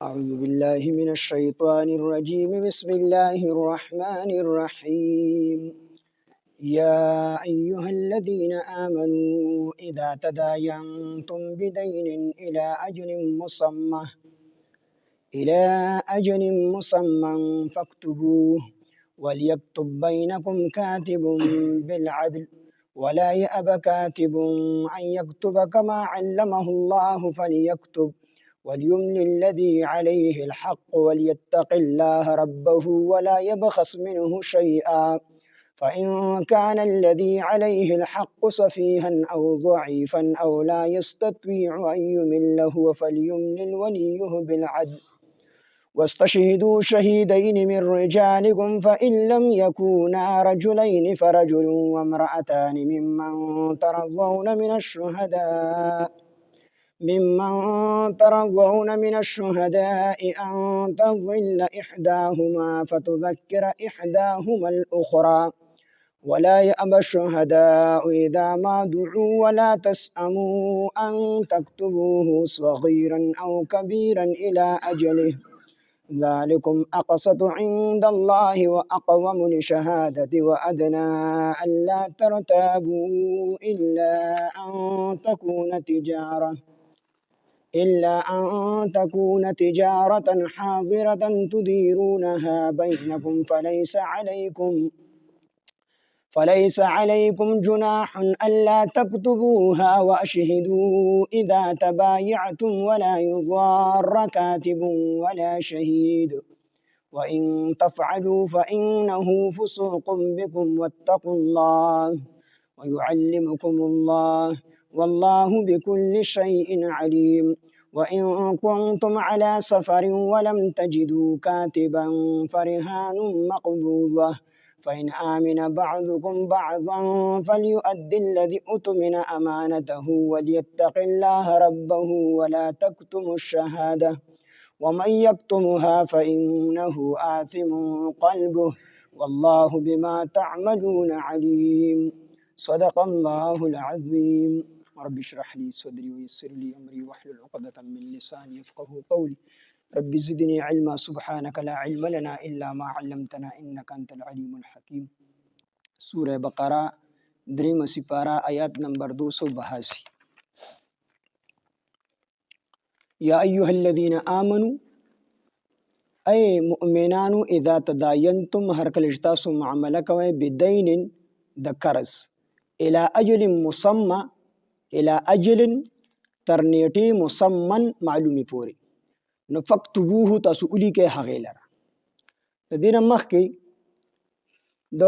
أعوذ بالله من الشيطان الرجيم. بسم الله الرحمن الرحيم. يا أيها الذين آمنوا إذا تداينتم بدين إلى أجل مسمى فاكتبوه، وليكتب بينكم كاتب بالعدل، ولا يأب كاتب أن يكتب كما علمه الله فليكتب، وليملل الذي عليه الحق وليتق الله ربه ولا يبخس منه شيئا، فإن كان الذي عليه الحق سفيها أو ضعيفا أو لا يستطيع أن يمل هو فليملل وليه بالعدل، واستشهدوا شهيدين من رجالكم فإن لم يكونا رجلين فرجل وامرأتان ممن ترضون من الشهداء أن تضل إحداهما فتذكر إحداهما الأخرى، ولا يأبى الشهداء إذا ما دعوا ولا تسأموا أن تكتبوه صغيرا أو كبيرا إلى أجله، ذلكم أقسط عند الله وأقوم لشهادة وأدنى ألا ترتابوا إلا أن تكون تجارة حاضرة تديرونها بينكم فليس عليكم جناح ألا تكتبوها، وأشهدوا إذا تبايعتم ولا يضار كاتب ولا شهيد، وإن تفعلوا فإنه فسوق بكم واتقوا الله ويعلمكم الله والله بكل شيء عليم. وإن كنتم على سفر ولم تجدوا كاتبا فرهان مقبوضة، فإن آمن بعضكم بعضا فليؤد الذي أؤتمن أمانته وليتق الله ربه ولا تكتموا الشهادة، ومن يكتمها فإنه آثم قلبه والله بما تعملون عليم. صدق الله العظيم. رب اشرح لي صدري ويسر لي أمري واحلل عقدة من لساني يفقهوا قولي. رب زدني علما سبحانك لا علم لنا إلا ما علمتنا إنك أنت العليم الحكيم. سورة بقرة دریم سپارہ آیات نمبر 282. یا ایها الذین آمنوا اے مؤمنانو اذا تداینتم هر کله چې تاسو معامله کوئ بدین د قرض الى اجل مسمى الى اجل تر نیټې مسمن معلومی پوري نو فکتبوه تاسو ولیکئ هغې لره. د دې نه مخکې د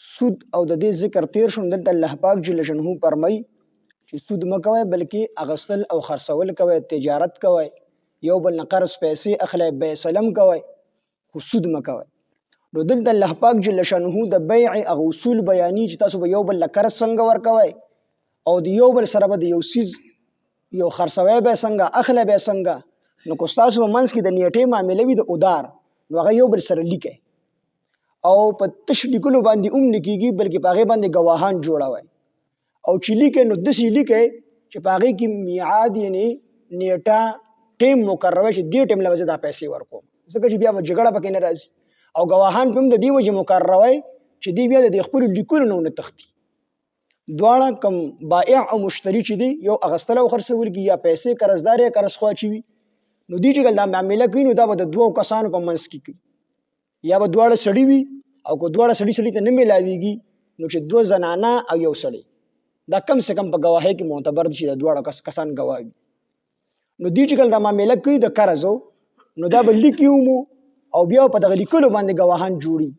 سود او د دې ذکر تیر شو. دلته الله پاک جل شانه فرمایي چې سود مه کوئ بلکې اغستل او خرڅول کوئ، تجارت کوئ، یو بل نه قرض پیسې اخلئ، بیع سلم کوئ، خو سود مه کوئ. نو دلته الله پاک جل شانه د بیع هغه اصول بیاني چې تاسو به یو بل له قرض څنګه ورکوئ او د یو بل سره به د یو څیز یو خرڅوی به څنګه اخلی به څنګه. نو که ستاسو په منځ کې د نیټې معامله وي د ادار، نو هغه یو بل سره لیکئ او په تش لیکلو باندې هم نه کېږي بلکې په هغې باندې ګواهان جوړوئ او چې لیکئ نو داسې لیکئ چې په هغې کې میعاد یعنې نیټه ټیم مقرروئ چې دې ټیم له به زه دا پیسې ورکوم، ځکه چې بیا به جګړه پکې نه راځي. او ګواهان په هم د دې وجې مقرروئ چې دې بیا د دې خپلو لیکلو نه ونه تښتي. دواړه کم بائع او مشتری چې دی یو اغستل او خرڅول کې یا پیسې قرضدار یا قرض خوا چې وي، نو دوی چې دا معامله کوي نو دا به د دوو کسانو په منځ کې کوي، یا به دواړه سړي وي او که دواړه سړي ته نه میلاویږي نو چې دوه زنانه او یو سړی دا کم سے کم په ګواهۍ کې معتبر دي چې د دواړه کسان ګواه وي. نو دوی چې کله دا معامله کوي د قرضو نو دا به لیکي ومو او بیا په دغه لیکلو باندې ګواهان جوړي.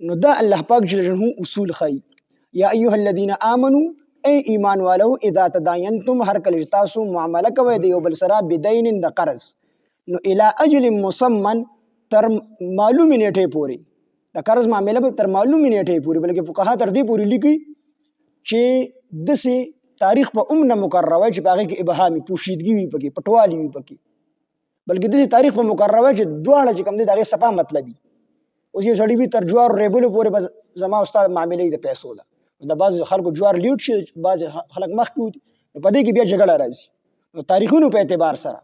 نو دا الله پاک جل جلاله اصول ښیي. یا ایها الذین آمنوا ای ایمان والو اذا تداینتم هر کله چې تاسو معامله کوئ د یو بل سره بدین د قرض نو الی اجل مسمن تر معلومې نیټې پورې د قرض معامله به تر معلومې نیټې پورې، بلکې فقها تر دې پورې لیکي چې داسې تاریخ په هم نه مقرروي چې په هغې کې ابهامي پوشیدګي وي پکې، پټوالي وي پکې، بلکې داسې تاریخ په مقرروي چې دواړه چې کوم دی د هغې صفا مطلبي. اوس یو سړي وي تر جوار ریبلو پورې به زما او ستا معاملې د پیسو ده، د بعضې خلکو جوار لیټ شي، بعضې خلک مخکې وي، نو په دې کې بیا جګړه راځي. نو تاریخونو په اعتبار سره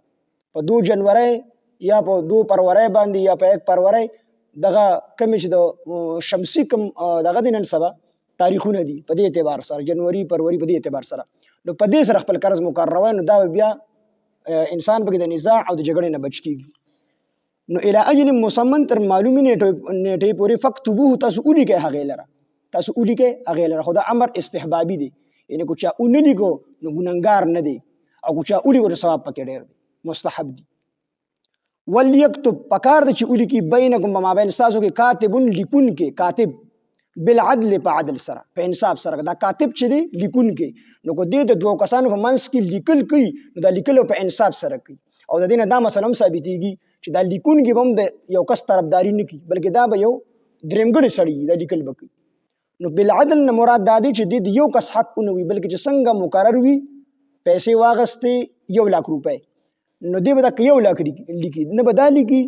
په 2 جنوري یا په 2 فروری باندې یا په 1 فروری دغه کمی چې د شمسي کم دغه د نن سبا تاریخونه دي په دې اعتبار سره جنوري فروری په دې اعتبار سره نو په دې سره خپل قرض مقرروي نو دا بیا انسان پکې د نزاع او د جګړې نه بچ کیږي. نو الی اجل مسمن تر معلومی نیټه پورې فکتبوه تاسو ولیکئ هغې لره تاسو ولیکئ هغې لره خو دا امر استحبابي دی یعنی که چا ونه لیکو نو ګنهګار نه دی او که چا ولیکو نو ثواب پکې ډېر دی مستحب دی. ولیکتب پکار د چې ولیکي بینکم په مابین ستاسو کې کاتب لیکونکی کاتب بالعدل په عدل سره په انصاف سره دا کاتب چې دی لیکونکی نو که دې د 2 کسانو په منځ کې لیکل کوي نو دا لیکل په انصاف سره کوي او د دې نه دا مسله هم ثابتېږي چې دا لیکونکی به هم د یو کس طرفداري نه کوي بلکې دا به یو درېمګړی سړی دا لیکل به کوي. نو بالعدل نه مراد دا دی چې د یو کس حق ونه وي بلکې چې څنګه مقرر وي پیسې واغستې 1 لک روپۍ نو دی به دا 1 لک لیکي نه به دا لیکي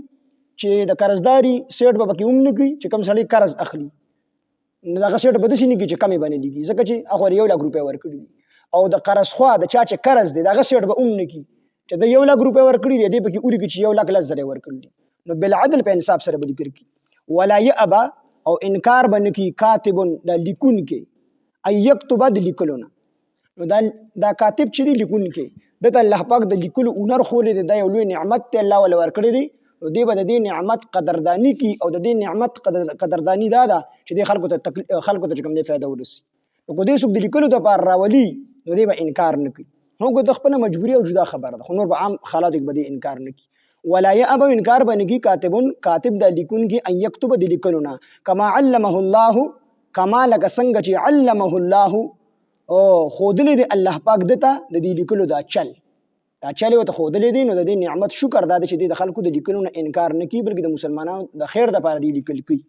چې د قرضداري سیټ به پکې هم نه کوي چې کوم سړی قرض اخلي نو دغه سیټ به داسې نه کوي چې کمې باندې لیکي ځکه چې هغه 1 لک روپۍ ورکړي دي او د قرض خوا د چا چې قرض دی دغه سیټ به هم نه کوي چې د 1 لک روپۍ ورکړي دي دې پکې ولیکي چې 1 لک لس زره ورکړي دي نو بالعدل په انصاف سره به لیکل کي ولا یأبا او انکار به نه کوي کاتب د لیکونکی ای یکتب د لیکلونه نو دا کاتب چې دی لیکونکی دته الله پاک د لیکلو هنر خولې دی دا یو لوی نعمت ته الله ول ورکړي دی نو دی به د دې نعمت قدردانی کی او د دې نعمت قدردانی دا ده چې د خلکو ته کوم دی فائدہ ورسي نو کو دې څوک د لیکلو د پاره راولي نو دی به انکار نه کوي نو کو د خپل مجبوری او جدا خبره ده خو نور به عام حالات کې به انکار نه کوي ولا یأبا انکار بنگی کاتب د لیکونکی ان یکتب د لیکلونه کما علمه الله کما لک څنګه چې علمه الله او خودلې دی الله پاک دته د دې لیکلو دا چل وته خودلې دی نو د دې نعمت شکر دا چې د خلکو د لیکلو انکار نه کوي بلکې د مسلمانانو د خیر د لپاره دی لیکل کوي.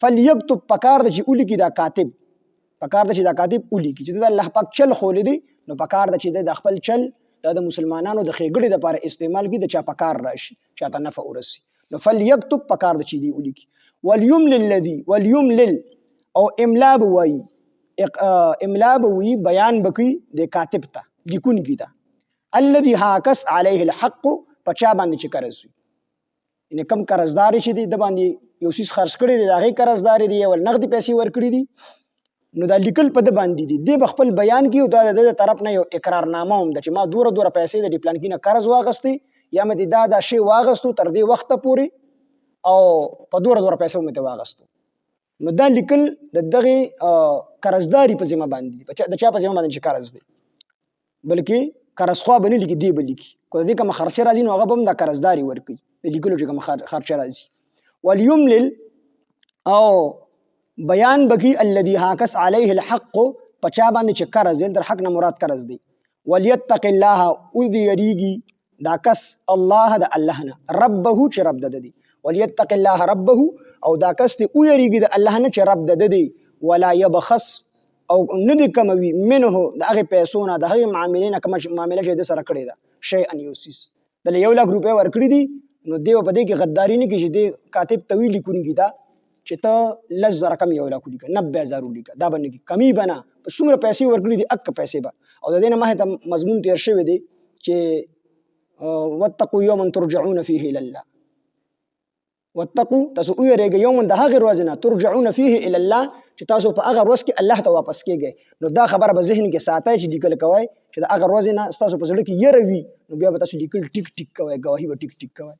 فلیکتب پکار د چې اولیکي دا کاتب پکار د چې دا کاتب اولیکي چې د الله پاک چل خولې دی نو پکار د چې د خپل چل د مسلمانانو د ښېګړې لپاره استعمال کی د چا پکار راشي چاته نفع ورسي نو فلیکتب پکار د چې دی اولیکي. وليملل او املا به وی بیان بکی د کاتب ته لیکونکي ته الذي هاکس علیه الحق پچا باندې چې قرض وي یعنی کم قرضدار چې دی د باندې یو سیس خرج کړی دی هغه قرضدار دی ول نقدي پیسې ورکړي دي نو دا لیکل په د باندې دي د خپل بیان کې او دا د طرف نه یو اقرارنامه هم د چې ما دوره پیسې د پلان کې نه قرض واغستې یا مې دا شی واغستو تر دې وخت پورې او په دوره پیسې مې ته واغستو نو دا لیکل د دغه قرضداري په ذمہ باندې د چا په ذمہ باندې چې قرض دی بلکې قرض خو به نه لیکي دی به لیکي کو دې کوم خرچه راځي نو هغه به هم د قرضداري ورکوي د لیکلو چې کوم خرچه راځي. وليملل او بیان بکی الذي هاکس علیه الحق پچا باندې چې قرض دی در حق نه مراد قرض دی. وليتق الله او دی یریږي دا کس الله د الله نه ربه چې رب د دی وليتق الله ربه او دا کس ته او یریږي د الله نه چې رب د دی ولا يبخس او ندی کموي منه د هغه پیسو نه د هغه معاملې نه کوم معاملې چې د سره کړی دا شی ان یوسیس د 1 لک روپۍ ورکړي دي نو دیو په دې کې غداری نه کوي چې د کاتب طویل لیکونکی دا چې ته لز زره کم 1 لک لیکه 90000 لیکه دا باندې کمی بنا په څومره پیسې ورکړي دي اک پیسې به او د دې نه مه ته مضمون تیر شوی دی چې واتقوا یوما ترجعون فيه الى الله واتقوا تاسو ویریږئ یوما د هغه ورځ نه ترجعون فيه الى الله چې تاسو په هغه ورځ کې الله ته واپس کیږئ نو دا خبره به ذهن کې ساتئ چې لیکل کوئ چې د هغه ورځ نه تاسو په زړه کې یره وي نو بیا به تاسو لیکل ټیک ټیک کوئ گواهی به ټیک ټیک کوئ.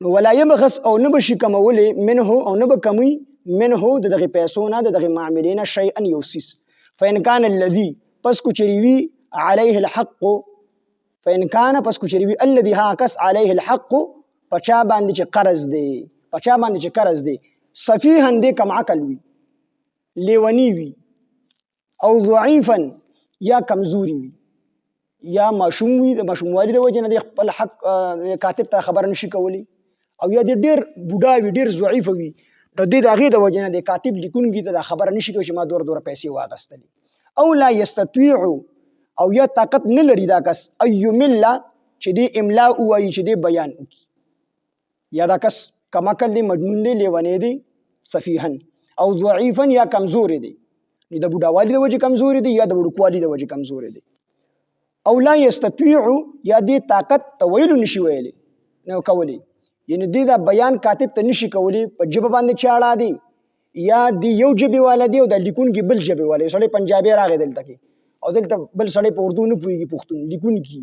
نو ولا يبخس او نه بشي کمولې منه او نه به کمی منه د دغه پیسو نه د دغه معاملې نه شیئا یوسیس فإن كان الذي پس کو چریوي عليه الحق فإن كان پس کو چریوي الذي هاکس عليه الحق پچا باندې چې قرض دی پچا باندې چې قرض دی سفیهن دی کم عقل وي لیونی وي او ضعیفا یا کمزوری وي یا ماشوم وي د ماشوموالي د وجه نه د خپل حق کاتب ته خبر نشي کولی او یا د ډیر بوډا وي ډیر ضعیف وي نو د هغې د وجه نه د کاتب لیکونکي ته دا خبره نشي کولی چې ما دوره پیسې واغستلې او لا یستطیع او یا طاقت نه لري دا کس ایمل چې دی املا وایي چې دی بیان وکړي یا دا کس کمعقل دی مجنون دی لیونی دی سفیهن او ضعیفا یا کمزور دی د بوډاوالي د وجه کمزور دی یا د وړوکوالي د وجه کمزور دی. او لا یستطيع یا دې طاقت ته ویلو نشي ویلې نو کولی، یعنی دې دا بیان کاتب ته نشي کولی په ژبه باندې چاړه دی یا دی یو ژبې والا دی او د لیکونکي بل ژبې والا سړی پنجابي راغی دلته کې او دلته بل سړی په اردو نه پوهېږي پښتون لیکونکي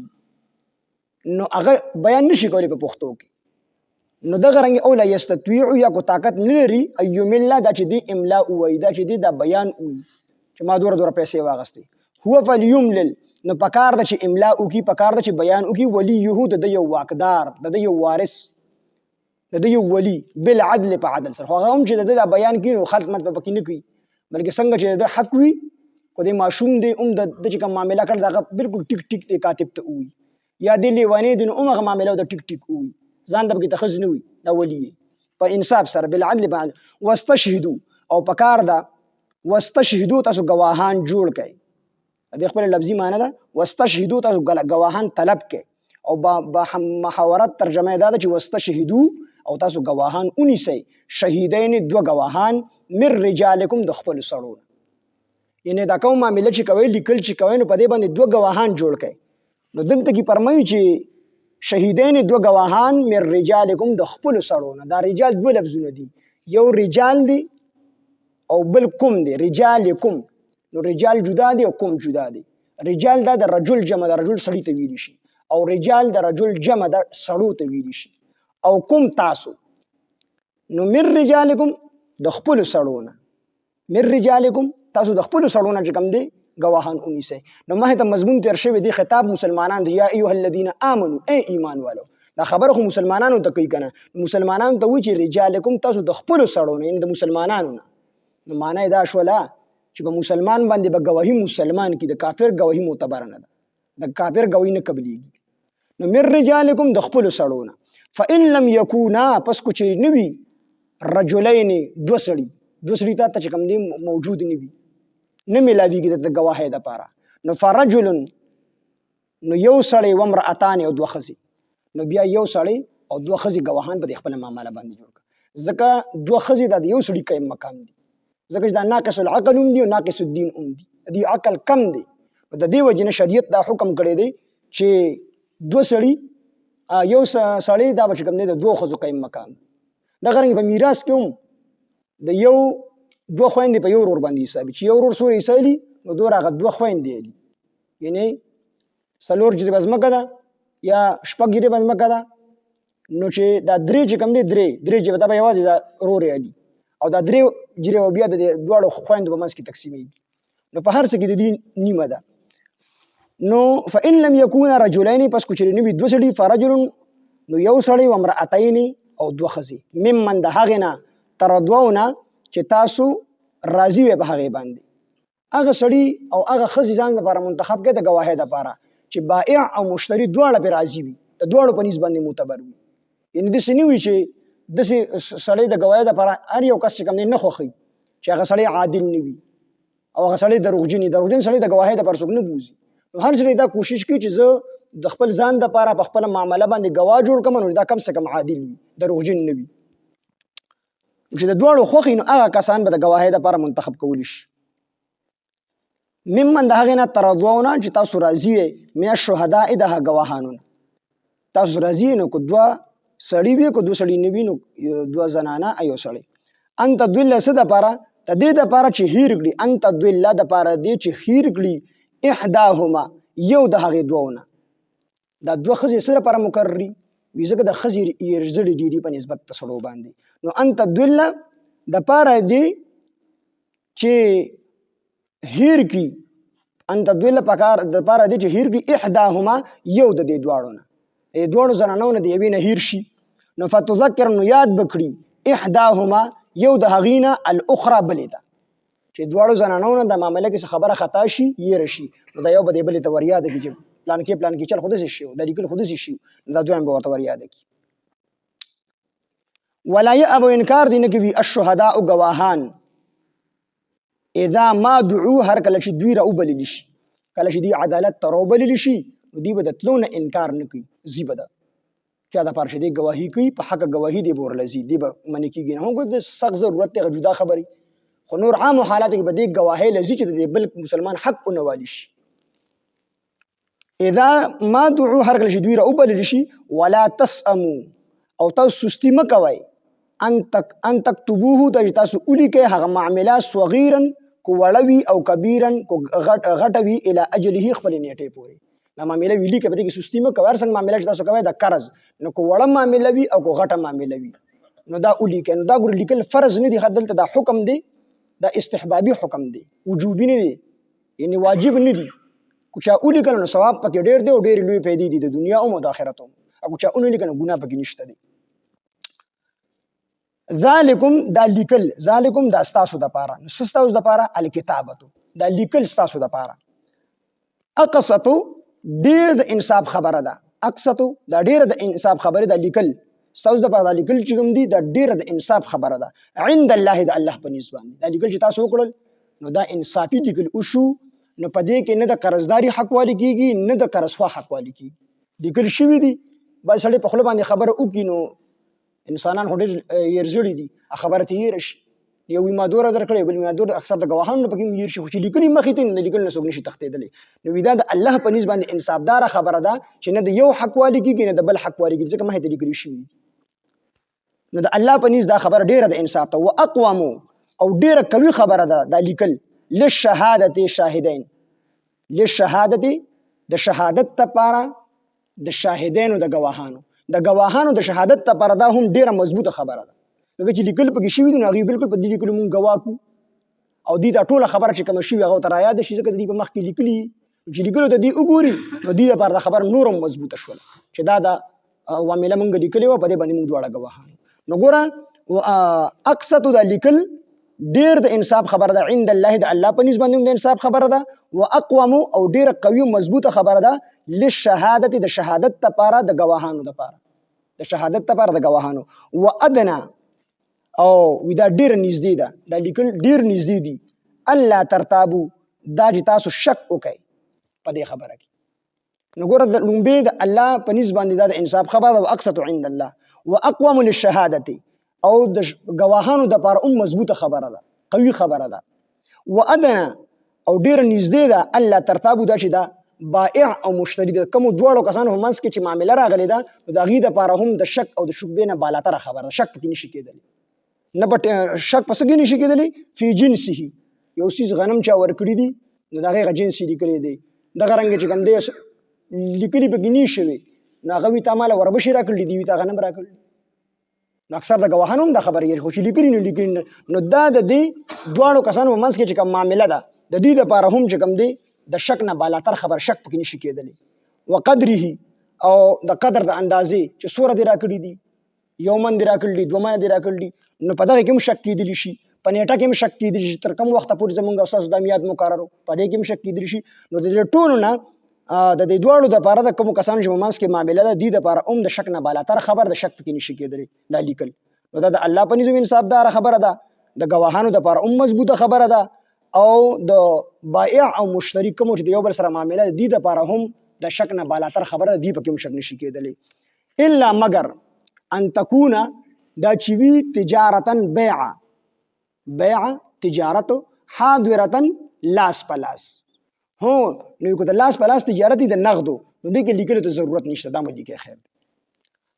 نو هغه بیان نشي کولی په پښتو کې. نو دغه رنګ او لا یستطيع یا کو طاقت نه لري ایملا دا چې دی املا وایي دا چې دی دا بیان وایي چې ما دوره پیسې واغستې هو فلیملل نو پکار د چې املا وکي پکار د چې بیان وکي ولی یهود د یو واقدار د یو وارث د یو ولی بالعدل په عدل سره هغه هم چې د بیان کینو خلق مت پکې نه کوي بلکې څنګه چې د حق وي کو د ماشوم دی د چې کوم معاملې کړ دا بالکل ټیک ټیک دی کاتب ته وي یا د لیوانې د هغه معاملې د ټیک ټیک وي ځان د پکې تخز نه وي دا ولی په انصاف سره بالعدل بعد واستشهدوا او پکار دا واستشهدوا تاسو گواهان جوړ کړئ د خپل لفظي معنی ده واستشهدوا تاسو گواهان طلب کړئ او محاورت ترجمه دا چې واستشهدوا او تاسو گواهان اونیسئ شهیدین دو گواهان من رجالکم د خپل سړو یعنی دا کوم معاملې چې کوي لیکل چې کوي نو په دې باندې دو گواهان جوړ کړئ نو دلته کې فرمایي چې شهیدین دو گواهان من رجالکم د خپل سړو دا رجال دو لفظونه دي یو رجال دی او بل کوم دی رجالکم نو رجال جدا دی او کوم جدا دی رجال دا د رجل جمع د رجل سړی ته ویل شي او رجال د رجل جمع د سړو ته ویل شي او کوم تاسو نو من رجالکم د خپل سړونه من رجالکم تاسو د خپل سړونه چې کوم دی گواهان اونیسئ نو ما ته مضمون تیر شوی دی خطاب مسلمانان دی یا ایها الذین آمنو ای ایمان والو دا خبره خو مسلمانانو ته کوي کنه مسلمانانو ته وی چې رجالکم تاسو د خپل سړونه یعنی د مسلمانانو نو معنی دا شولا چې په مسلمان باندې به گواهی مسلمان کی د کافر گواهی معتبر نه ده د کافر گواهی نه قبليږي نو من رجالکم د خپل سړونه فإن لم يكونا پس کو چې نوي رجلین دو سړي ته چې کوم دی موجود نوي نه ملاویږي د گواهی د پاره نو فرجل نو یو سړی و امرأتان او دوه ښځې نو بیا یو سړی او دوه ښځې گواهان په خپل معامله باندې جوړ کړه ځکه دوه ښځې د یو سړي قایم مقام دي ځکه دا ناقص العقل هم دي او ناقص الدین هم دي دی عقل کم دی د دې وجې نه شریعت دا حکم کړی دی چې دوه سړي یو سړی دا به چې کوم دی د دوه ښځو قایم مقام دغه رنګ په میراث کې هم د یو دوه خويندې په یو ورور باندې حسابي چې یو ورور سوري حسابي نو دوه هغه دوه خويندې دي یعنی څلور جریبه ځمکه ده یا شپږ جریبه ځمکه ده نو چې دا درې چې کوم دی درې جریبه دا به یوازې دا ورور دي او دا درې جریبه بیا د دواړو خويندو په منځ کې تقسیمېږي نو په هر څه کې د دې نیمه ده نو فإن لم يكون رجلين پس کو چې نوي دوه سړي فرجل نو یو سړی و امرأتين او دوه ښځې ممن د هغې نه ترضونه چې تاسو راضي وي په هغې باندې هغه سړي او هغه ښځې ځان لپاره منتخب کړي د ګواهۍ دپاره چې بائع او مشتري دواړه پرې راضي وي د دواړو په نیز باندې معتبر وي یعنی داسې نه وي چې داسې سړی د ګواهۍ دپاره هر یو کس چې کوم دی نه خوښوي چې هغه سړی عادل نه وي او هغه سړی دروغجن سړی د ګواهۍ دپاره څوک نه بوځي نو هر سړی دا کوشش کوي چې زه د خپل ځان دپاره په خپله معامله باندې ګواه جوړ کړم نو دا کم څه کم عادل وي دروغجن نه وي چې د دواړو خوښي نو هغه کسان به د ګواهۍ دپاره منتخب کولی شي ممن د هغې نه ترضونه چې تاسو راضي یې من الشهداء د هغه ګواهانو نه تاسو راضي یې نو که دوه سړي وي که دوه سړي نه وي نو دوه زنانه یو سړی ان تدل څه دپاره د دې دپاره چې هیر کړي ان تدل دپاره دې چې هیر کړي احداهما یو د هغې دوونه دا دوه ښځې څه لپاره مقرري وي ځکه د ښځې یرزړې ډېري په نسبت د سړو باندې نو ان تدل دپاره دې چې هیر کړي ان تدل دپاره دې چې هیر کړي احداهما یو د دې دواړو نه د دواړو زنانو نه د یوې نه هیر شي نو فتذکر نو یاد به کړي احداهما یو د هغې نه الاخرى بلې ته چې دواړو زنانو نه د معامله کې خبره خطا شي یېره شي نو دا یو به دې بلې ته ور یاده کړي چې پلان کې چل خو داسې شي دا لیکل خو داسې شي دا دویم به ورته ور یاده کړي ولا یأبو انکار دې نه کوي الشهداء ګواهان اذا ما دعو هر کله چې دوی راوبللی شي کله چې دوی عدالت ته راوبللی شي نو دوی به د تلو نه انکار نه کوي ځي به ده چا دپاره چې دی ګواهي کوي په حقه ګواهي دی به ورله ځي دی به منې کېږي نه هم د سخت ضرورت دی جدا خبرې خو نور عامو حالاتو کې به دې ګواهۍ له ځي چې د بل مسلمان حق ونه والي شي اذا ما دعو هر کله چې دوی را وبلل شي ولا تسأمو او تاسو سستی مکوئ ان تکتبوه د تاسو ولیکئ هغه معامله صغیرا کو وړوي او کبیرا کو غټوي الی اجله خپل نیټه پوري دا معامله ویلي کې پدې کې سستی مکوئ هر څنګه معامله چې تاسو کوئ د قرض نو کو وړه معامله وي او کو غټه معامله وي نو دا ولیکئ نو دا ګور لیکل فرض نه دی خدلته دا حکم دی دا استحبابي حکم دی وجوبي نه دی یعنی واجب نه دی کو چا ولیکل نو ثواب پکې ډیر دی او ډیر لوی پیدا دي د دنیا او د آخرت او کو چا ولیکل نو ګناه پکې نشته دی ذالکم دا لیکل ذالکم دا استاسو د پاره نو استاسو د پاره الکتابتو دا لیکل استاسو د پاره اقسطو ډیر د انصاف خبره ده اقسطو دا ډیر د انصاف خبره ده لیکل استاسو د پاره لیکل چې کوم دي دا ډیر د انصاف خبره ده عند الله د الله په نسبت دا لیکل چې تاسو وکړل نو دا انصافي لیکل او شو نو پدې کې نه د قرضداري حق والی کیږي نه د قرضخوا حق والی کیږي لیکل شوی دي بس سړی په خپل باندې خبره وکړي نو انسانان هډر يرزړي دي خبره ته يرش یو ما دور درکړي بل ما دور اکثر د گواهانو پکې يرشي خو چې لیکلي مخې ته نه لیکل نه څوک نشي تختیدلې نو ودا د الله په نسبت باندې انصافدار خبره ده چې نه د یو حق والی کیږي نه د بل حق والی کیږي ځکه مخې ته لیکل شي نو د الله په نسبت دا خبره ډیره د انصاف ته واقوم او ډیره قوي خبره ده دا لیکل للشهادت شاهدين للشهادت د شهادت لپاره د شاهدینو د گواهانو د شهادت لپاره دا هم ډیره مضبوطه خبره ده دغه چې لیکل پکې شوی دي نو هغه بالکل په دې لیکلو مونږ گواکو او دې دا ټوله خبره چې کوم شوی هغه تر یاد شي ځکه دې په مخ کې لیکلي چې لیکلو ته دې وګوري نو دې لپاره دا خبر نورم مضبوطه شول چې دا وامله مونږ لیکلي و په دې باندې مونږ دواړه گواهان نو ګوره اقصد د لیکل ډیر د انصاف خبره ده عند الله د الله په نسبت د انصاف خبره ده واقوم او ډیر قوي مضبوطه خبره ده للشهادت د شهادت لپاره د گواهانو لپاره د شهادت لپاره د گواهانو وادنا او ودا ډیر نږدې ده دا لیکل ډیر نږدې دي الله ترتابو دا چې تاسو شک وکئ په دې خبره کې نو ګوره د لومبې د الله په نسبت باندې د انصاف خبره ده واقصد عند الله واقوم للشهادت او د گواهانو د لپاره مضبوطه خبره ده قوي خبره ده وادنا او ډیر نږدې ده الله ترتابو دا چې دا بائع او مشتری د کوم دواړو کسانو په منځ کې چې معامله راغلی ده نو د هغې دپاره هم د شک او د شبهې نه بالاتره خبره ده شک پکې نشي کېدلی نه به شک په څه کې نشي کېدلی فی جنسه یو څیز غنم چا ورکړي دي نو د هغې هغه جنس یې لیکلی دی دغه رنګه چې کوم دی لیکلي پکې نه شوي نو هغه وي تا ماله وربشې راکړلي دي وي تا غنم راکړلي نو اکثر د گواهانو هم دا خبره یې خو چې لیکلي نو لیکلي نو دا د دې دواړو کسانو په منځ کې چې کوم معامله ده د دې دپاره هم چې کوم دی د شک نه بالاتر خبر شک پکې نشي کېدلی وقدره او د قدر د اندازې چې څومره دې راکړي دي یو من دې راکړي دي دوه منه دې راکړي نو په دغه کې هم شک کېدلی شي په نیټه کې هم شک کېدلی شي تر کوم وخته پورې زمونږ او ستاسو دا میاد مقرر په دې کې هم شک کېدلی شي نو د دې ټولو نه د دې دواړو دپاره د کومو کسانو چې په منځ کې معامله ده دې دپاره هم د شک نه بالاتر خبر د شک پکې نشي کېدلی دا لیکل نو دا د الله په نظم انصافداره خبره ده د گواهانو دپاره هم مضبوطه خبره ده او د بائع او مشتری کوم چې یو بل سره معامله دي د لپاره هم د شک نه بالاتر خبره دی په کوم شک نشي کېدلی الا مگر ان تكون دا چې وی تجارتن بیع تجارت حاضرتن لاس پلاس هو نو کو د لاس پلاس تجارت د نغدو نو دې کې لیکلو ته ضرورت نشته دا مې لیکه خیر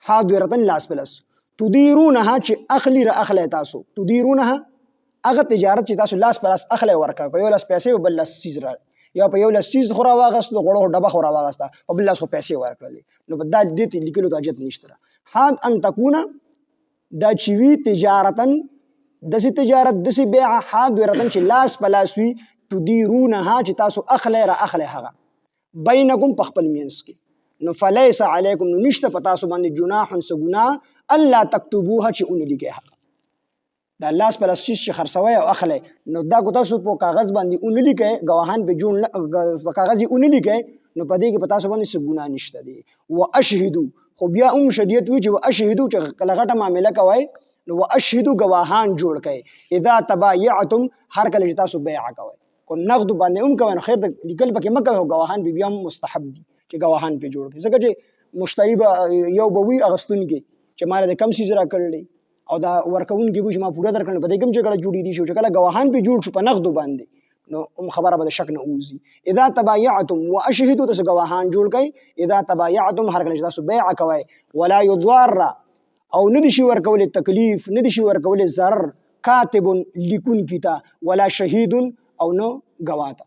حاضرتن لاس پلاس تدیرونها چې اخلی را اخلی تاسو تدیرونها هغه تجارت چې تاسو لاس پر لاس اخلي ورکړ په یو لاس پیسې او بل لاس سیز را یا په یو لاس سیز خورا واغست غړو ډبه خورا واغسته په بل لاس خو پیسې ورکړلې نو په دا دې لیکلو ته اجازه نشته حد ان تكون دا چې وی تجارتن دسي تجارت دسي بيع حاضرتن چې لاس په لاس وي تدیرونها چې تاسو اخلي را اخلي هغه بینکم په خپل مینس کې نو فلیس علیکم نو نشته په تاسو باندې جناح سګنا الله تكتبوها چې اون لیکه دا لاس په لاس چې خرڅوي او اخلي نو دا کو تاسو په کاغذ باندې اون لیکه گواهان په جوړ په کاغذ اون لیکه نو په دې کې په تاسو باندې څه ګناه نشته دي واشهدو خو بیا شدیت وی چې واشهدو چې کله غټه معامله کوي نو واشهدو گواهان جوړ کړي اذا تبايعتم هر کله چې تاسو بیع کوي کو نقد باندې کوي نو خیر د لیکل پکې مکه گواهان بیا مستحب دي چې گواهان په جوړ کړي ځکه چې مشتری یو بوي اغستون کې چې مال د کم سیز را کړلې او دا ورکون کې به ما پورا درکړل په دې کوم چې کله جوړې دي شو چې کله گواهان په جوړ شو په نقد باندې نو خبره به شک نه اوزي. اذا تبايعتم واشهدوا تاسو گواهان جوړ کړئ. اذا تبايعتم هر کله چې تاسو بیع کوئ ولا يضار او ندی شي ورکول تکلیف ندی شي ورکول ضرر کاتب لیکون کیتا ولا شهید او نو گواتا.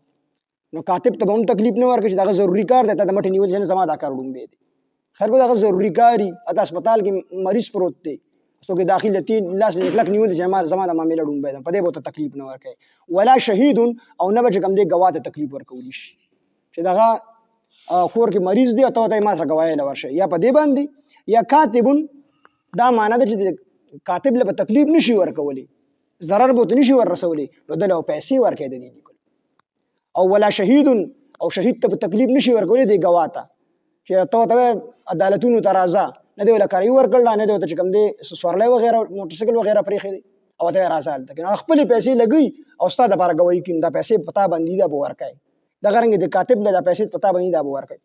نو کاتب ته هم تکلیف نه ورکړي چې دا ضروری کار دی ته د مټ نیول چې زما دا کار وډوم دی خیر کو دا ضروری کاری اته هسپتال کې مریض پروت دی سو کې داخله 3 لاس لک نیول چې زما د معاملې وډوم دی په دې بوته تکلیف نه ورکړي. ولا شهید او نه به کوم دی گواته تکلیف ورکول شي چې دا کور کې مریض دی او ته ما سره گواهی لورشه یا په دې باندې یا کاتب دا معنی ده چې کاتب له تکلیف نشي ورکولي ضرر بوت نشي ور رسولي نو دله پیسې ورکړي دي او ولا شهید او شهید ته تکلیف نشي ورکولي دی گواته چې ته عدالتونو ترازا نه دی ولا کاری ورکړل نه دی ته کوم دی سوارلای وغیرہ موټر سایکل وغیرہ پرې خېدي او ته راځل ته خپل پیسې لګي او استاد لپاره گواہی کین دا پیسې پتا باندې دا به ورکړي دا غرنګ د کاتب له دا پیسې پتا باندې دا به ورکړي.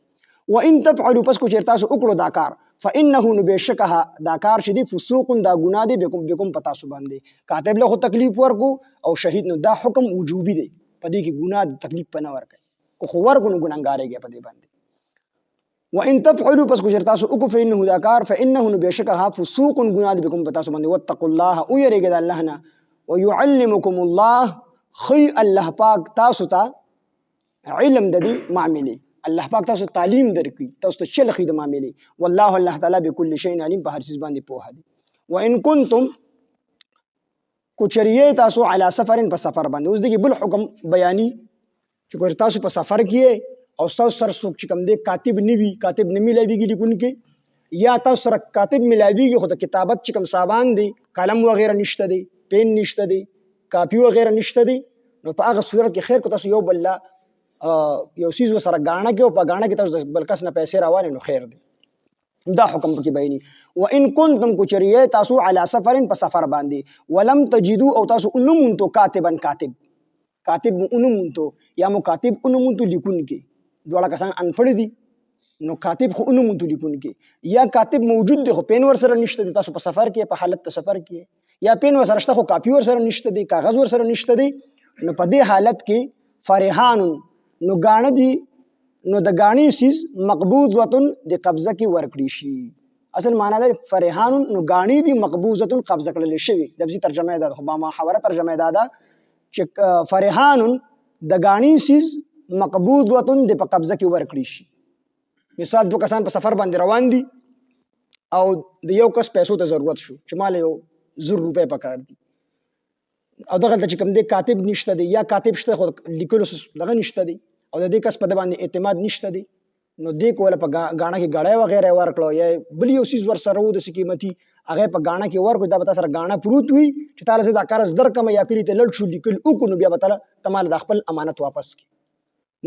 وان تفعلوا پس کو چیرتا سو وکړو دا کار فانه نبشکها دا کار شدی فسوق دا ګناه دی بكم پتا سو باندې کاتب له تکلیف ورکو او شهید نو دا حکم وجوبي دی پدې کې ګناه تکلیف پنه ورکړي کو خو ورکو نو ګناګارېږي پدې باندې. وان تفعلوا پس کو چیرتا سو وکړو فانه دا کار فانه نبشکها فسوق ګناه دی بكم پتا سو باندې واتقوا الله او یریګه د الله نه ويعلمكم الله خي الله پاک تاسو ته علم د دې معاملې الله پاک تاسو تعلیم درکړي تاسو ته چل خې د معاملې والله الله تعالی بكل شيء عليم په هر څه باندې پوهه دی. وان كنتم کوچریه تاسو علی سفرن په سفر باندې اوس دغه بل حکم بیانی چې ګور تاسو په سفر کې او تاسو سره څوک چې کوم دی کاتب نیوي کاتب نمی لويږي لیکون کې یا تاسو سره کاتب ملاویږي خو د کتابت چې کوم سامان دی قلم وغیرہ نشته دی پین نشته دی کاپی وغیرہ نشته دی نو په هغه صورت کې خیر کو تاسو یو بل یو سیز وسره غاڼه کې او په غاڼه کې تاسو بل کس نه پیسې راوړي نو خیر دی دا حکم پکې بیانی. وان کنتم کوچریه تاسو علی سفرن په سفر باندې ولم تجدوا او تاسو انمنتو کاتبن کاتب انمنتو یا مکاتب انمنتو لیکون کې دوړه کسان انپړ دي نو کاتب خو انمنتو لیکون کې یا کاتب موجود دی خو پین ور سره نشته دی تاسو په سفر کې په حالت سفر کې یا پین ور سره شته خو کاپی ور سره نشته دی کاغذ ور سره نشته دی نو په دې حالت کې فرحان نو غاڼه دي نو د غاڼې سیز مقبوضه د قبضه کې ورکړي شي. اصل معنی ده فرحان نو غاڼې دي مقبوضه قبضه کړل شي د دې ترجمه ده خو ما حواره ترجمه ده چې فرحان د غاڼې سیز مقبوضه د په قبضه کې ورکړي شي. مثال دو کسان په سفر باندې روان دي او د یو کس پیسو ته ضرورت شو چې مال یو 100 روپے پکار دي او دغه چې کوم دی کاتب نشته دی یا کاتب شته خو لیکلو دغه نشته دی او د دې کس په باندې اعتماد نشته دی نو دې کوله په غاڼه کې غړای وغیرہ ورکړو یا بل یو سیز ور سره و د سکیمتي هغه په غاڼه کې ورکو دا به تاسو غاڼه پروت وي چې تعالی زه دا قرض درکم یا کلی ته لړ شو لیکل او کو نو بیا به تعالی تمال د خپل امانت واپس کی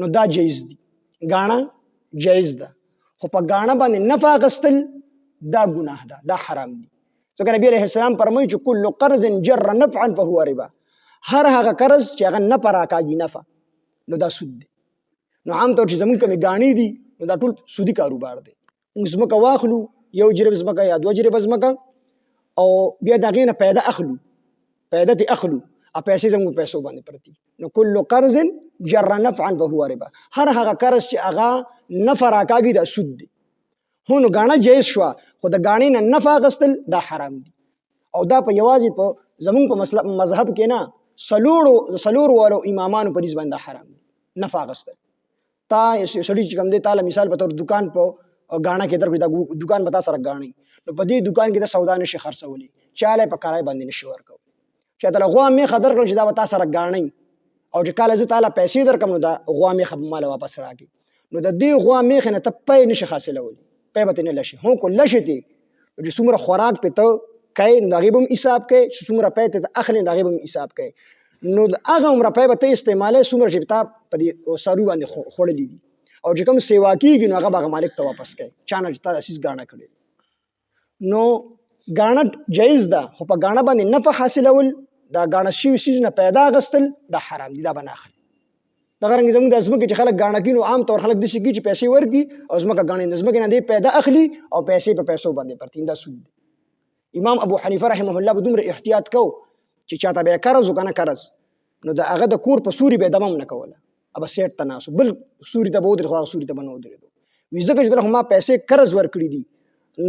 نو دا جایز دی غاڼه جایز ده خو په غاڼه باندې نفع غستل دا ګناه ده دا حرام دي. ځکه نبی علیہ السلام فرمایي چې کل قرض جر نفعا فهو ربا هر هغه قرض چې هغه نه پر راکاږي نفع نو دا سود دی. نو عام طور چې زمونږ کومې غاڼې دي نو دا ټول سودی کاروبار دی. موږ ځمکه واخلو یو جریب ځمکه یا 2 جریب ځمکه او بیا د هغې نه پیدا اخلو پیدا ته اخلو او پیسې زموږ پیسو باندې پرتي نو کل قرض جر نفعا فهو ربا هر هغه قرض چې هغه نفع راکاږي دا سود دی. هو نو غاڼه جایز شوه خو د غاڼې نه نفع غستل دا حرام دي او دا په یوازې په زمونږ په مذهب کې نه سلوړو والو امامانو په نسبت باندې حرام دي نفع غستل. تا سړی چې کوم دی تعالی مثال په تور دکان په غاڼه کې درکړي دا دکان به تا سره غاڼې نو په دې دکان کې د سودا نشي خرڅولی چاله په کرای باندې نشي ورکوي چې تعالی غوا میخه درکړي چې دا به تا سره غاڼې او چې کله زه تعالی پیسې درکم نو دا غوا میخه مال واپس راکړي نو د دې غوا میخه نه ته پې نشي حاصلولی پې به نه لشي هو کو لشي دي چې څومره خوراک په ته کای نغیبم حساب کوي چې څومره پې ته اخلي نغیبم حساب کوي نو هغه عمر پې به ته استعماله څومره چې تا په دې سارو باندې خوړلې دي او چې کوم سیوا کیږي نو هغه به مالک ته واپس کوي چانه چې تا اساس غاڼه کړي نو غاڼه جایز ده خو په غاڼه باندې نفع حاصلول دا غاڼه شي سیز نه پیدا غستل دا حرام دي دا بناخل دا غرنګ زموږ د ازمکه چې خلک غاڼه کینو عام طور خلک د شي چې پیسې ورګي او ازمکه غاڼه نظمکه نه دی پیدا اخلي او پیسې په پیسو باندې پرتین دا سود دی. امام ابو حنیفه رحمه الله بدومره احتیاط کو چې چاته به قرض وکنه قرض نو د هغه د کور په سوري به دمم نه کوله اب سیټ تناسو بل سوري ته بودره خو سوري ته بنو درېدو وی ځکه چې دغه ما پیسې قرض ورکړي دي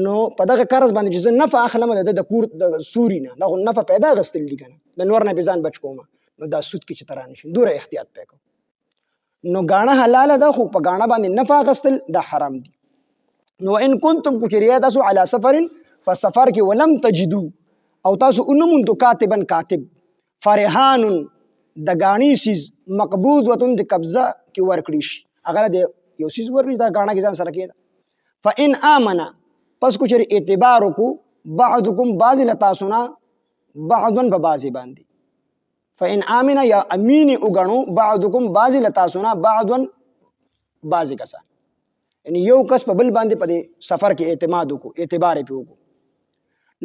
نو په دغه قرض باندې چې زه نفع اخلم د کور د سوري نه دغه نفع پیدا غستل دي کنه د نور نه بزان بچ کوم نو دا سود کې چې ترانه شي دوره احتیاط وکړو نو غاڼه حلال ده خو په غاڼه باندې نفع غستل دا حرام دي نو ان کنتم کچریا تاسو علی سفر فسفر کې ولم تجدو او تاسو انمون تو کاتبن کاتب فرحان د غاڼي سیز مقبوض وتون د قبضه کې ورکړي شي هغه د یو سیز ورکړي دا غاڼه کې ځان سره کېده فإن آمنا پس کو چری اعتبار کو بعضکم بعض لتاسنا بعضن په بعض باندې فإن آمنا یا امین وګڼو بعضکم بعض لتاسنا بعضن بعض کسان یعنی یو کس په بل باندې په سفر کې اعتماد کو اعتبار په کو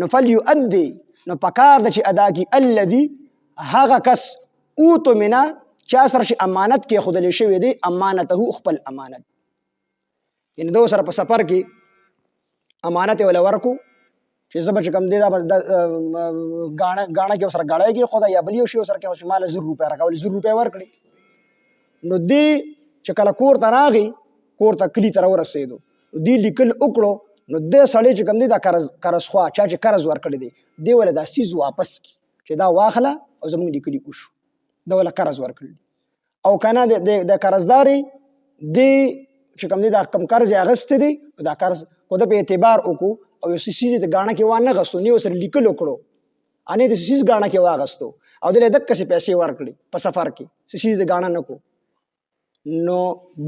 نو فلیؤدي نو پکار د چې ادا کی الذي هغه کس اوتو منا چا سره چې امانت کې خودلې شوی دی امانته خپل امانت یعنی دو سره په سفر کې امانت ولا ورکو چې زبر چې کم دی دا غاڼه کې سره غړای کې خدای یا بل یو شی سره کې مال 100 روپیا راکول 100 روپیا ورکړي نو دی چې کله کور ته راغی کور ته کلی تر ورسېدو دی لیکل وکړو نو د سړی چې کم دی دا قرض خوا چا چې قرض ورکړي دی ولا دا سیز واپس کی چې دا واخله او زموږ لیکلي وشو دا ولا قرض ورکړي او کنه د قرضداري دی چې کم دی دا کم قرض اغست دی دا قرض کو د په اعتبار وکړو او یو سیز د غاڼه کې وانه غستو نیو سره لیکل وکړو انې د سیز غاڼه کې واغستو او د دک څه پیسې ورکړي په سفر کې سیز د غاڼه نکو نو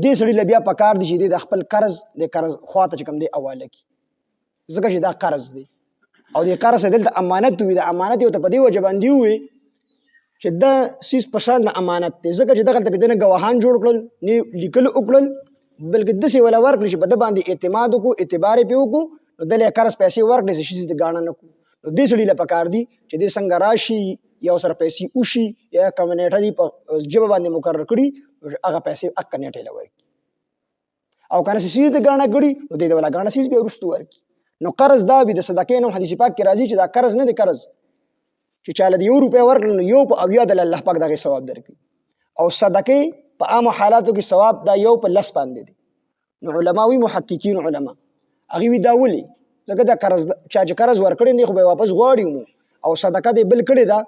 دې سړي لبیا پکار دي چې د خپل قرض خواته چې کم دی اواله کی ځکه چې دا قرض دی او د قرض دلته امانت وي د امانت یو ته په دی وجه باندې وي چې دا سیس په شان امانت دی ځکه چې دغه ته بدنه گواهان جوړ کړل نه لیکل وکړل بلکې دسي ولا ورکړي چې په د باندې اعتماد کو اعتبار پیو کو نو دلې قرض پیسې ورکړي چې د غاڼه نکو نو دې سړي لپاره پکار دي چې د څنګه راشي یو سره پیسې اوشي یا کمنیټه دی په جبه باندې مقرر کړي هغه پیسې اک کنيټه لوري او کنه چې د غاڼه کړي نو د ولا غاڼه سیس به ورستو ورکړي نو قرض دا به د صدقې نو حدیث پاک کې راځي چې دا قرض نه دی قرض چې چاله دی 1 روپیا ورکړي نو یو په اویا د الله پاک دغه ثواب درکړي او صدقې په عام حالاتو کې ثواب دا یو په لس باندې دی نو علماوی محققین علما هغه وی دا ولي ځکه دا قرض چا چې قرض ورکړي نه خو به واپس غواړي مو او صدقه دی بل کړي دا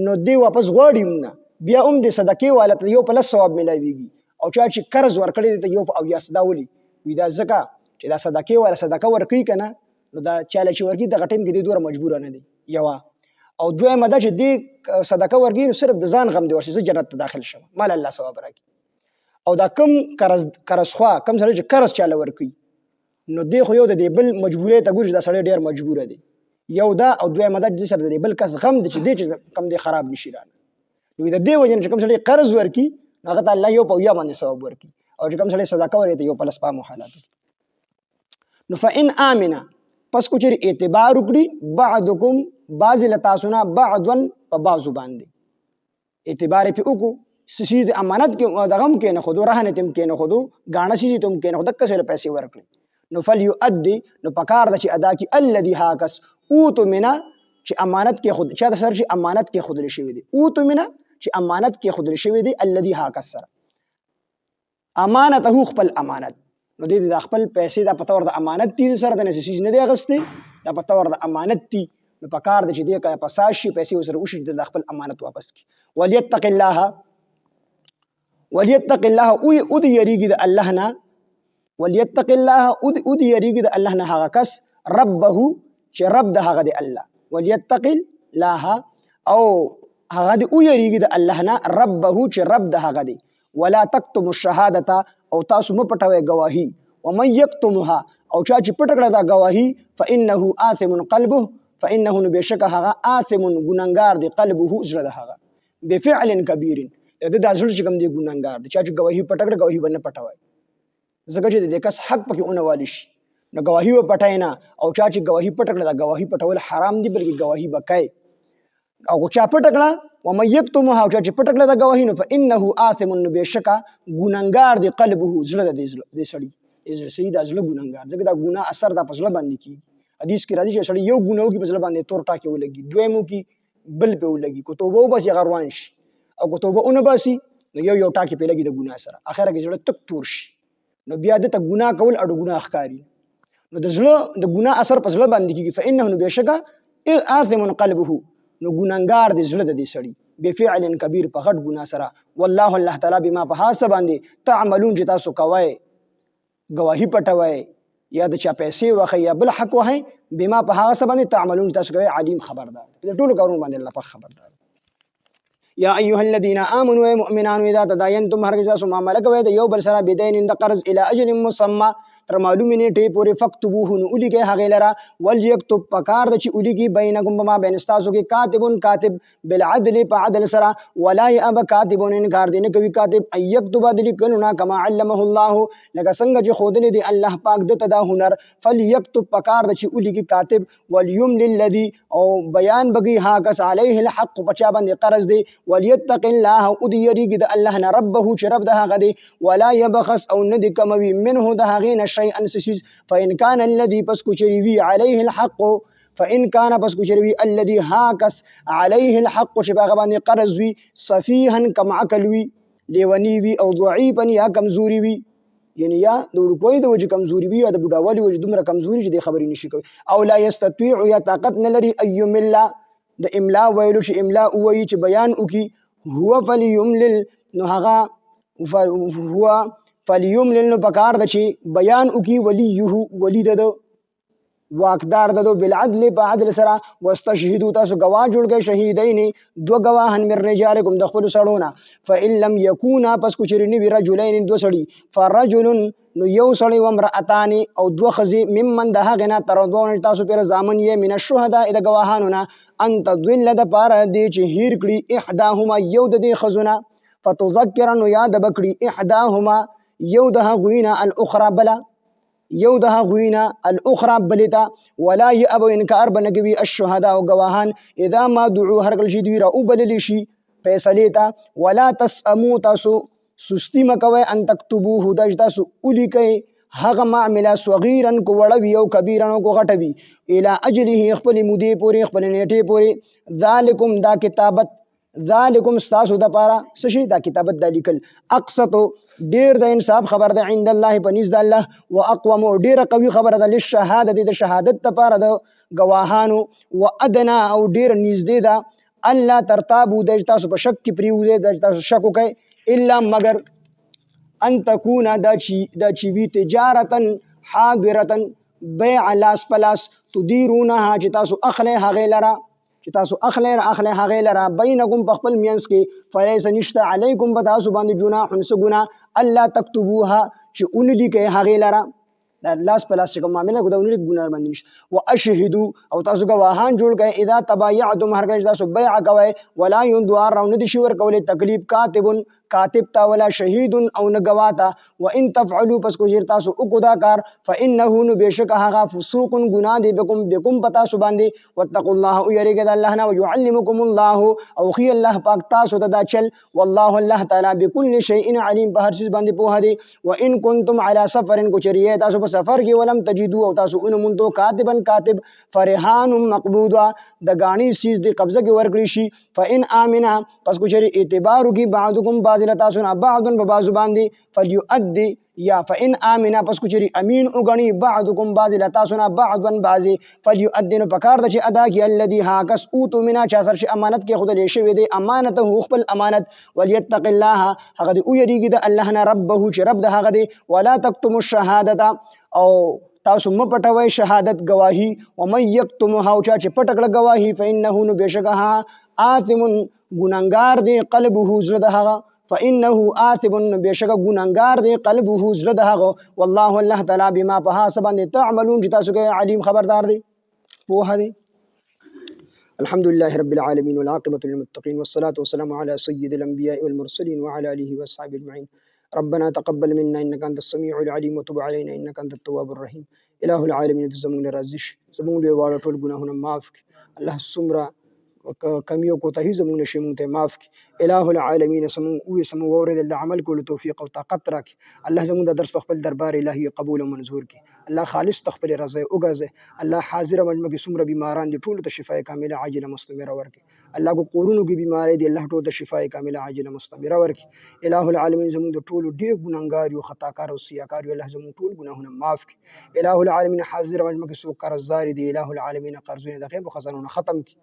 نو دی واپس غواړي نه بیا هم د صدقې والته یو په لس ثواب ملایويږي او چا چې قرض ورکړي ته یو په اویا دا ولي وی دا ځکه چې دا صدقې ولا صدقه ورکړي کنه نو دا چاله چې ورکړي د غټیم کې دی دوره مجبور نه دی یو او دویمه دا چې دی صدقه ورکړي نو صرف د ځان غم دی ورشي جنت ته داخل شوم مال الله ثواب راکړي او دا کم قرض خوا کم سره چې قرض چاله ورکړي نو دی خو یو د دې بل مجبورې ته ګوري دا سړی ډیر مجبوره دی یو دا او دویمه دا چې سره د بل کس غم دی چې دی چې کم دی خراب نشي رانه نو د دې وجه چې کم سړی قرض ورکړي هغه ته الله یو په یا باندې ثواب ورکړي او چې کم سړی صدقه ورکړي یو په لس پامو حالات نو فإن آمنا پس کو چېرې اعتبار وکړي بعضکم بعض لتاسنا بعضن په بعضو باندې اعتبار په وکړو سیز امانت کې دغم کې نه خودو رهنه تم کې نه خودو غاڼه سیز تم کې نه خود کسه پیسې ورکړي نو فلیؤدي نو پکار د چې ادا کی الذي هاکس اوتو منا چې امانت کې خود چې سر چې امانت کې خود لشي دي اوتو منا چې امانت کې خود لشي دي الذي هاکس سر امانته خپل امانت نو دې د خپل پیسې د پتور د امانت دي سره د سیز نه دی غسته د پتور د امانت دي نو پکار د چې دې کا پساشي پیسې سره وشي د خپل امانت واپس کی وليتق الله وليتق الله او د یریږي د الله نه وليتق الله او د یریږي د الله نه هغه کس ربه چې رب د هغه دی الله وليتق الله او هغه دی او یریږي د الله نه ربه چې رب د هغه دی ولا تكتم الشهاده او تاسو مو پټوي گواهی ومن يكتمها او چا چې پټ کړه دا گواهی فانه آثم قلبه فانه بشک هغه آثم ګناګار دی قلبه زړه د هغه بفعل کبیر د داسړو چې کوم دی ګناګار دی چې گواهی پټکړه گواهی باندې پټوي ځکه چې د کس حق پکې اونوالي شي نو گواهی و پټاینا او چې گواهی پټکړه دا گواهی پټول حرام دی بلکې گواهی بکای او چا پټکړه و مې یکتمها او چې پټکړه دا گواهی نو فانه آثم بشکا ګناګار دی قلبه زړه د سړی از سید ازله ګناګار ځکه دا ګناه اثر د پسله باندې کی حدیث کې راځي چې سړی یو ګناو کې پسله باندې تور ټاکه ولګي دویمو کې بل په ولګي کو توبه وبس غروان شي او که توبه اون باسي نو یو ټاکي په لګي د ګناه سره اخره کې زړه تک تور شي نو بیا د ته ګناه کول اډو ګناه ښکاری نو د زړه د ګناه اثر په زړه باندې کیږي فانه نو بشکا آثم قلبه نو ګناګار د زړه د دې سړی بفعل کبیر په غټ ګناه سره والله الله تعالی بما په حساب باندې تعملون چې تاسو کوی گواهی پټوي یا د چا پیسې واخی یا بل حق وهي بما په حساب باندې تعملون تاسو کوي علیم خبردار د ټولو کارونو باندې الله په خبردار یا ایها الذين امنوا مؤمنان اذا تداينتم هرگز تاسو معامله کوي د یو بل سره بدین د قرض الى اجل مسمى تر معلومه نیټه پورې فکتبوه نو الیږي هغه لرا وليكتب پکار د چې الیږي بینکم بما بین استاسو کې کاتب بالعدل په عدل سره ولا يأب کاتب انکار دین کوي کاتب ايكتب عدل کنا کما علمه الله لکه څنګه چې خودلې دی الله پاک د تدا هنر فليكتب پکار د چې الیږي کاتب وليمل الذي او بیان بگی ها کس علیه الحق پچا باندې قرض دی وليتق الله او دی یریږي د الله نه ربه چې رب ده هغه دی ولا يبخس او ندی کموي منه ده هغه شيئا سسيز فإن كان الذي پس كچروي عليه الحق فإن كان پس كچروي الذي هاكس عليه الحق شباغ باندې قرض وي صفيها كم عقل وي ليوني وي او ضعيفا يا کمزوري وي یعنی یا د وړکوي د وجه کمزوري وي یا د بډاوالي وجه دومره کمزوري چې د خبرې نشي کوي او لا يستطيع یا طاقت نه لري ايمل د املا ویلو چې املا وایي چې بیان وکي هو فليملل نو هغه هو فلیملل نو پکار د چې بیان وکي ولیه ولی د واقدار د بالعدل په عدل سره واستشهدوا تاسو گواه جوړ گئے شهیدین دو گواهن من رجالکم د خپل سړونه فإن لم يكونا پس کو چرنی وی رجلین دو سړي فرجل نو یو سړی و امرأتان او دو خزی ممن ده غنا ترضون تاسو پر زامن یې من الشهداء د گواهانو نه ان تضل د پار دی چې هیر کړي احداهما یو د دې خزونه فتذكر نو یاد بکړي احداهما یو ده غوینا الاخرى بلا یو ده غوینا الاخرى بلتا ولا يأبو انکار بنګوي الشهداء او گواهان اذا ما دعوا هر کله چې دوی را او بللی شي فیصله تا ولا تسمو تاسو سستی مکوي ان تكتبوه دج تاسو اولی کوي هغه معامله صغیرا کو وړوي او کبیرا کو غټوي الى اجله خپل مودي پوری خپل نیټه پوری ذالکم دا کتابت ذالکم استاسو د پاره سشي دا کتابت د لیکل اقسط ډیر د انصاف خبر ده عند الله پنيز د الله واقوم ډیر قوي خبر ده للشهاده د شهادت لپاره د گواهانو وادنا او ډیر نږدې ده الله ترتابو د تاسو په شک کې پریوزه د تاسو شک کوي الا مگر ان تكون دا چی وی تجارتا حاضرتا بيع لاس پلاس تديرونها چې تاسو اخله هغه لرا چې تاسو اخله هغه لرا بینکم په خپل مینس کې فلیس نشته علیکم بتاسو باندې جناح سګنا الله تكتبوها چې اون لیکي هغه لرا لاس پلاس چې کوم معاملې کو دا اون لیک ګناه باندې نشته واشهدوا او تاسو گواهان جوړ کړئ اذا تبايعتم هر کله تاسو بیع کوي ولا يندوار راو ندي شور کولې تکلیف کاتب تا ولا شهید او نگواتا وان تفعلوا پس کو جیر تاسو او کو دا کار فانه نو بشک هغه فسوق گناه دی بكم پتا سو باندې واتقوا الله او یریګه د الله نه ويعلمكم الله او خي الله پاک تاسو ته دا چل والله الله تعالی بكل شيء عليم په هر چیز باندې په هدي وان كنتم على سفر کو چریه تاسو په سفر کې ولم تجدوا او تاسو ان منتو کاتب فرهان مقبوضا د غانی چیز دی قبضه کې ورکړي شي فان امنا پس کو چری اعتبار کی بعضکم بعض بعض ببعض باندې فليؤدي یا فإن آمنا پس کو چری امین وګنی بعضکم بعض لتاسنا بعضا بعض فليؤدي نو پکار د چې ادا کی الذي هاکس اوتو منا چا سر شي امانت کې خود له شوی دی امانت هو خپل امانت وليتق الله هغه دی او یریږي د الله نه ربه چې رب د هغه دی ولا تکتم الشهاده او تاسو م پټوي شهادت گواهی او مې یکتمها او چا چې پټکړه گواهی فإنه نو بشکها آثم ګناګار دی قلبه زړه د هغه فإنه آثم بشک ګناګار دی قلبه زړه د هغه والله الله تعالی بما په حساب باندې تعملون چې تاسو کې علیم خبردار دی په هدي الحمد لله رب العالمين والعاقبة للمتقين والصلاة والسلام على سيد الأنبياء والمرسلين وعلى آله وصحبه أجمعين ربنا تقبل منا إنك أنت السميع العليم وتب علينا إنك أنت التواب الرحيم إله العالمين زمون رازش زمون له واړه ټول ګناهونه معاف الله سمرا کمیو کو ته زمون شي مونږ ته معاف الہ العالمین سمو واورېدل د عمل کولو توفیق او طاقت راکړي. الله زموږ د درس په خپل دربار الهي قبول او منظور کړي. الله خالص خپل رضا وګرځي. الله حاضر مجمع کې څومره بیماران دي ټول ته شفای کامله عاجله مستمره ورکړي. الله کو کورونو کې بیماری دي الله ټول ته شفای کامله عاجله مستمره ورکړي. الہ العالمین زموږ د ټول ډیر ګناهګار یو خطاکار او سیاکار یو الله زموږ ټول ګناهونه معاف کړي. الہ العالمین حاضر مجمع کې څوک قرضدار دي الہ العالمین قرضونه د غیب خزانو ختم کړي.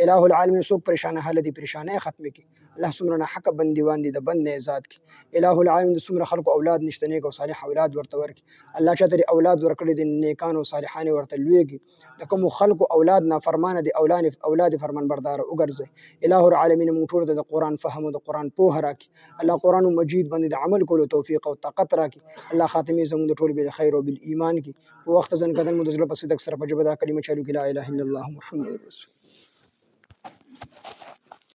الہ العالمین څوک پریشان حال دي پریشانه ختم کړي. الله څومره حق بندیوان دي د بند نه آزاد کړي. الہ العالمین د څومره خلکو اولاد نشته نیک او صالح اولاد ورته ورکړي. الله چاته اولاد ورکړي دي نیکان او صالحان ورته لویږي. د کوم خلکو اولاد نافرمانه دي اولاد فرمان بردار وګرځي. الہ العالمین موږ ټول د قرآن فهم او د قرآن پوهه راکړي. الله قرآن مجید باندې د عمل کولو توفیق او طاقت راکړي. الله خاتمه زموږ د ټول بالخير او بالایمان کړي. په وخت ځن کدن مو د زړه په صدق سره په جبه دا کلمه چالو کې لا اله الا الله محمد رسول